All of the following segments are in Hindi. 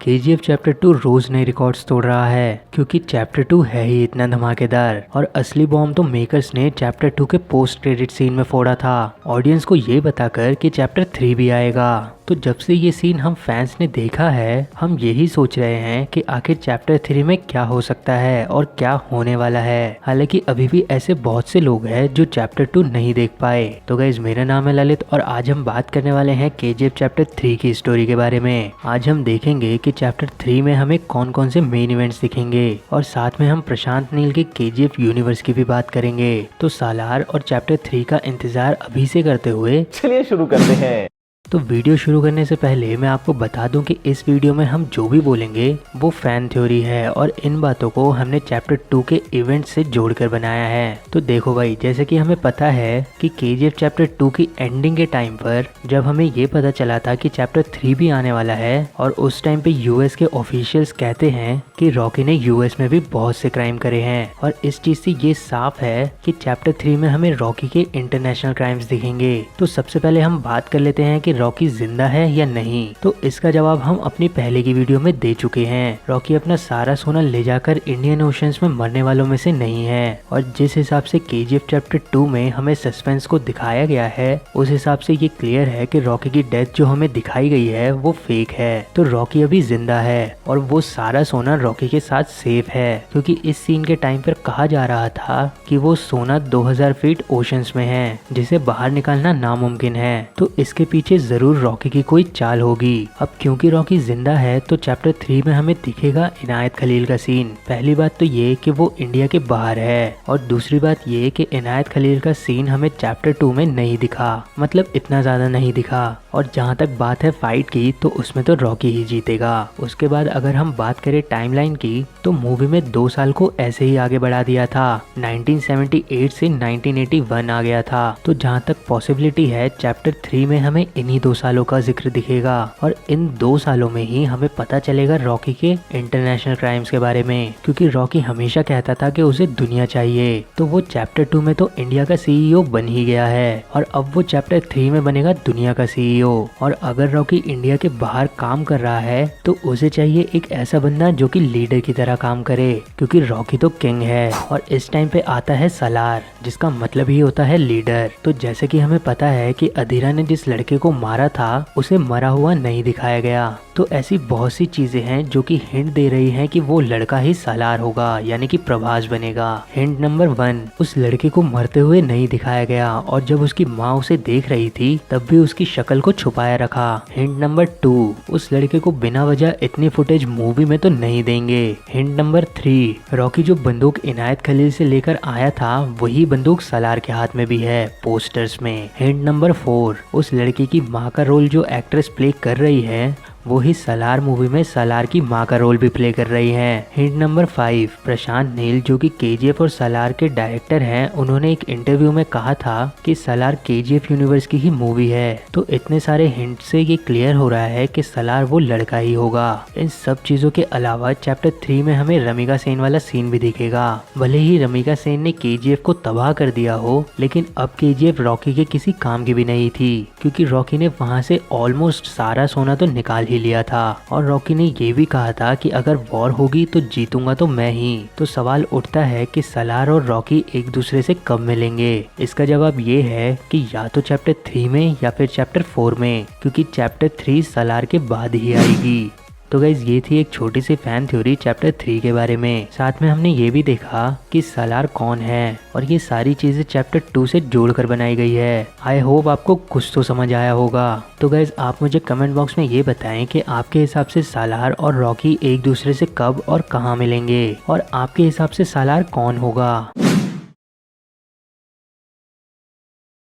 केजीएफ चैप्टर 2 रोज नए रिकॉर्ड्स तोड़ रहा है क्योंकि चैप्टर 2 है ही इतना धमाकेदार। और असली बॉम्ब तो मेकर्स ने चैप्टर 2 के पोस्ट क्रेडिट सीन में फोड़ा था, ऑडियंस को ये बताकर कि चैप्टर 3 भी आएगा। तो जब से ये सीन हम फैंस ने देखा है, हम यही सोच रहे हैं कि आखिर चैप्टर 3 में क्या हो सकता है और क्या होने वाला है। हालांकि अभी भी ऐसे बहुत से लोग हैं जो चैप्टर 2 नहीं देख पाए। तो गाइस, मेरा नाम है ललित और आज हम बात करने वाले हैं केजीएफ चैप्टर 3 की स्टोरी के बारे में। आज हम देखेंगे कि चैप्टर 3 में हमें कौन कौन से मेन इवेंट्स दिखेंगे और साथ में हम प्रशांत नील के केजीएफ यूनिवर्स की भी बात करेंगे। तो सालार और चैप्टर 3 का इंतजार अभी से करते हुए चलिए शुरू करते हैं। तो वीडियो शुरू करने से पहले मैं आपको बता दूं कि इस वीडियो में हम जो भी बोलेंगे वो फैन थ्योरी है और इन बातों को हमने चैप्टर 2 के इवेंट से जोड़कर बनाया है। तो देखो भाई, जैसे कि हमें पता है कि केजीएफ चैप्टर 2 की एंडिंग के टाइम पर जब हमें ये पता चला था कि चैप्टर 3 भी आने वाला है और उस टाइम पे यूएस के ऑफिशियल्स कहते हैं कि रॉकी ने यूएस में भी बहुत से क्राइम करे हैं और इस चीज से ये साफ है कि चैप्टर 3 में हमें रॉकी के इंटरनेशनल क्राइम्स दिखेंगे। तो सबसे पहले हम बात कर लेते हैं कि रॉकी जिंदा है या नहीं। तो इसका जवाब हम अपनी पहले की वीडियो में दे चुके हैं। रॉकी अपना सारा सोना ले जाकर इंडियन ओशंस में मरने वालों में से नहीं है और जिस हिसाब से केजीएफ चैप्टर 2 में हमें सस्पेंस को दिखाया गया है उस हिसाब से ये क्लियर है कि रॉकी की डेथ जो हमें दिखाई गई है वो फेक है। तो रॉकी अभी जिंदा है और वो सारा सोना रॉकी के साथ सेफ है, क्योंकि इस सीन के टाइम पर कहा जा रहा था कि वो सोना 2000 फीट ओशंस में है जिसे बाहर निकालना नामुमकिन है। तो इसके पीछे जरूर रॉकी की कोई चाल होगी। अब क्योंकि रॉकी जिंदा है तो चैप्टर 3 में हमें दिखेगा इनायत खलील का सीन। पहली बात तो ये कि वो इंडिया के बाहर है और दूसरी बात ये कि इनायत खलील का सीन हमें चैप्टर 2 में नहीं दिखा, मतलब इतना ज्यादा नहीं दिखा। और जहाँ तक बात है फाइट की तो उसमें तो रॉकी ही जीतेगा। उसके बाद अगर हम बात करें टाइमलाइन की तो मूवी में 2 साल को ऐसे ही आगे बढ़ा दिया था, 1978 से 1981 आ गया था। तो जहाँ तक पॉसिबिलिटी है चैप्टर 3 में हमें इन्हीं 2 सालों का जिक्र दिखेगा और इन 2 सालों में ही हमें पता चलेगा रॉकी के इंटरनेशनल क्राइम्स के बारे में, क्योंकि रॉकी हमेशा कहता था कि उसे दुनिया चाहिए। तो वो चैप्टर 2 में तो इंडिया का सीईओ बन ही गया है और अब वो चैप्टर 3 में बनेगा दुनिया का सीईओ। और अगर रॉकी इंडिया के बाहर काम कर रहा है तो उसे चाहिए एक ऐसा बंदा जो कि लीडर की तरह काम करे, क्योंकि रॉकी तो किंग है और इस टाइम पे आता है सालार जिसका मतलब ही होता है लीडर। तो जैसे कि हमें पता है कि अधीरा ने जिस लड़के को मारा था उसे मरा हुआ नहीं दिखाया गया। तो ऐसी बहुत सी चीजें हैं जो कि हिंट दे रही हैं कि वो लड़का ही सालार होगा, यानी कि प्रभास बनेगा। हिंट नंबर 1, उस लड़के को मरते हुए नहीं दिखाया गया और जब उसकी माँ उसे देख रही थी तब भी उसकी शक्ल को छुपाया रखा। हिंट नंबर 2, उस लड़के को बिना वजह इतनी फुटेज मूवी में तो नहीं देंगे। हिंट नंबर 3, रॉकी जो बंदूक इनायत खलील से लेकर आया था वही बंदूक सालार के हाथ में भी है पोस्टर्स में। हिंट नंबर 4, उस लड़की की माँ का रोल जो एक्ट्रेस प्ले कर रही है वो ही सालार मूवी में सालार की माँ का रोल भी प्ले कर रही हैं। हिंट नंबर 5, प्रशांत नील जो कि केजीएफ और सालार के डायरेक्टर हैं, उन्होंने एक इंटरव्यू में कहा था कि सालार केजीएफ यूनिवर्स की ही मूवी है। तो इतने सारे हिंट से ये क्लियर हो रहा है कि सालार वो लड़का ही होगा। इन सब चीजों के अलावा चैप्टर 3 में हमें रमिका सेन वाला सीन भी दिखेगा। भले ही रमिका सेन ने केजीएफ को तबाह कर दिया हो, लेकिन अब केजीएफ रॉकी के किसी काम की भी नहीं थी, क्योंकि रॉकी ने वहाँ से ऑलमोस्ट सारा सोना तो निकाल ही लिया था और रॉकी ने ये भी कहा था कि अगर वॉर होगी तो जीतूंगा तो मैं ही। तो सवाल उठता है कि सालार और रॉकी एक दूसरे से कब मिलेंगे। इसका जवाब ये है कि या तो चैप्टर 3 में या फिर चैप्टर 4 में, क्योंकि चैप्टर 3 सालार के बाद ही आएगी। तो गाइज, ये थी एक छोटी सी फैन थ्योरी चैप्टर 3 के बारे में। साथ में हमने ये भी देखा कि सालार कौन है और ये सारी चीजें चैप्टर 2 से जोड़कर बनाई गई है। आई होप आपको कुछ तो समझ आया होगा। तो गाइज, आप मुझे कमेंट बॉक्स में ये बताएं कि आपके हिसाब से सालार और रॉकी एक दूसरे से कब और कहाँ मिलेंगे और आपके हिसाब से सालार कौन होगा।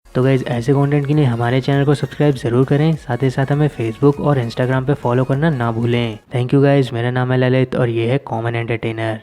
तो गाइज, ऐसे कंटेंट के लिए हमारे चैनल को सब्सक्राइब जरूर करें, साथ ही साथ हमें फेसबुक और इंस्टाग्राम पे फॉलो करना ना भूलें। थैंक यू गाइज, मेरा नाम है ललित और ये है कॉमन एंटरटेनर।